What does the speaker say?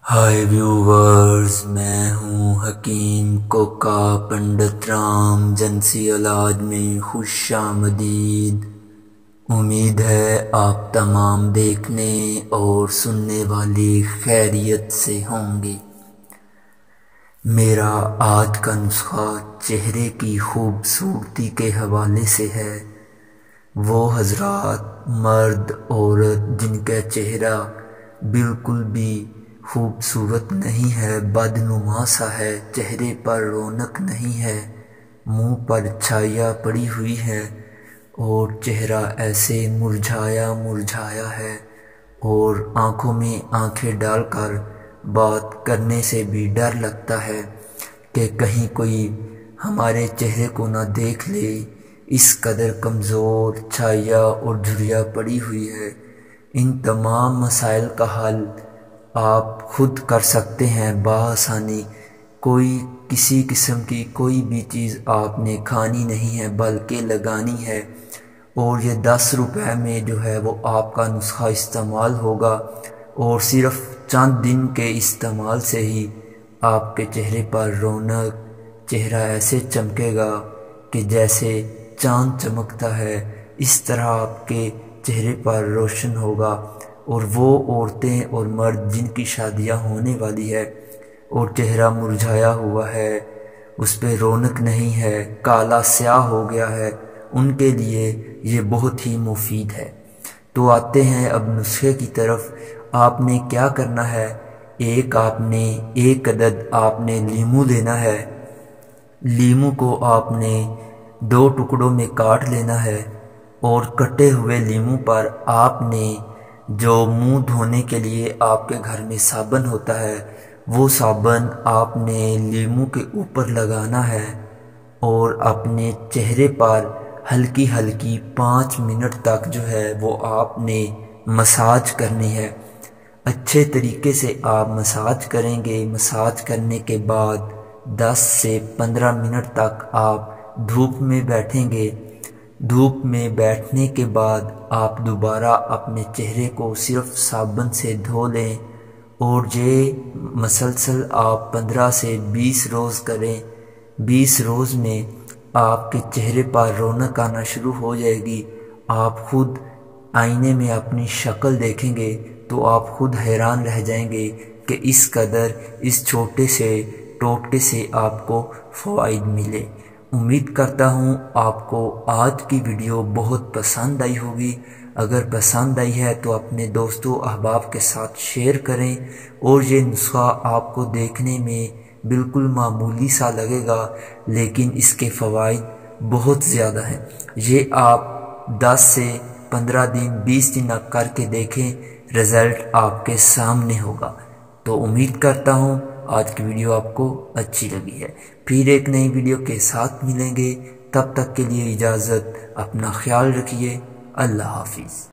ہائے viewers, میں ہوں حکیم کوکا پنڈت رام جنسی اولاد میں خوش آمدید۔ امید ہے آپ تمام دیکھنے اور سننے والی خیریت سے ہوں گے۔ میرا آج کا نسخہ چہرے کی خوبصورتی کے حوالے سے ہے۔ وہ حضرات، مرد عورت جن کا چہرہ بالکل بھی خوبصورت نہیں ہے، بدنما سا ہے، چہرے پر رونق نہیں ہے، منہ پر چھائیاں پڑی ہوئی ہے اور چہرہ ایسے مرجھایا ہے اور آنکھوں میں آنکھیں ڈال کر بات کرنے سے بھی ڈر لگتا ہے کہ کہیں کوئی ہمارے چہرے کو نہ دیکھ لے، اس قدر کمزور، چھائیاں اور جھریاں پڑی ہوئی ہے۔ ان تمام مسائل کا حل آپ خود کر سکتے ہیں بآسانی۔ کسی قسم کی کوئی بھی چیز آپ نے کھانی نہیں ہے بلکہ لگانی ہے، اور یہ 10 روپے میں جو ہے وہ آپ کا نسخہ استعمال ہوگا، اور صرف چند دن کے استعمال سے ہی آپ کے چہرے پر رونق، چہرہ ایسے چمکے گا کہ جیسے چاند چمکتا ہے، اس طرح آپ کے چہرے پر روشن ہوگا۔ اور وہ عورتیں اور مرد جن کی شادیاں ہونے والی ہے اور چہرہ مرجھایا ہوا ہے، اس پہ رونق نہیں ہے، کالا سیاہ ہو گیا ہے، ان کے لیے یہ بہت ہی مفید ہے۔ تو آتے ہیں اب نسخے کی طرف۔ آپ نے کیا کرنا ہے، ایک عدد آپ نے لیمو لینا ہے۔ لیمو کو آپ نے 2 ٹکڑوں میں کاٹ لینا ہے، اور کٹے ہوئے لیمو پر آپ نے جو منہ دھونے کے لیے آپ کے گھر میں صابن ہوتا ہے، وہ صابن آپ نے لیمو کے اوپر لگانا ہے اور اپنے چہرے پر ہلکی 5 منٹ تک جو ہے وہ آپ نے مساج کرنی ہے۔ اچھے طریقے سے آپ مساج کریں گے۔ مساج کرنے کے بعد 10 سے 15 منٹ تک آپ دھوپ میں بیٹھیں گے۔ دھوپ میں بیٹھنے کے بعد آپ دوبارہ اپنے چہرے کو صرف صابن سے دھو لیں، اور یہ مسلسل آپ 15 سے 20 روز کریں۔ 20 روز میں آپ کے چہرے پر رونق آنا شروع ہو جائے گی۔ آپ خود آئینے میں اپنی شکل دیکھیں گے تو آپ خود حیران رہ جائیں گے کہ اس چھوٹے سے ٹوٹکے سے آپ کو فوائد ملے۔ امید کرتا ہوں آپ کو آج کی ویڈیو بہت پسند آئی ہوگی۔ اگر پسند آئی ہے تو اپنے دوستوں احباب کے ساتھ شیئر کریں، اور یہ نسخہ آپ کو دیکھنے میں بالکل معمولی سا لگے گا لیکن اس کے فوائد بہت زیادہ ہیں۔ یہ آپ 10 سے 15 دن 20 دن کر کے دیکھیں، رزلٹ آپ کے سامنے ہوگا۔ تو امید کرتا ہوں آج کی ویڈیو آپ کو اچھی لگی ہے۔ پھر ایک نئی ویڈیو کے ساتھ ملیں گے، تب تک کے لیے اجازت، اپنا خیال رکھیے، اللہ حافظ۔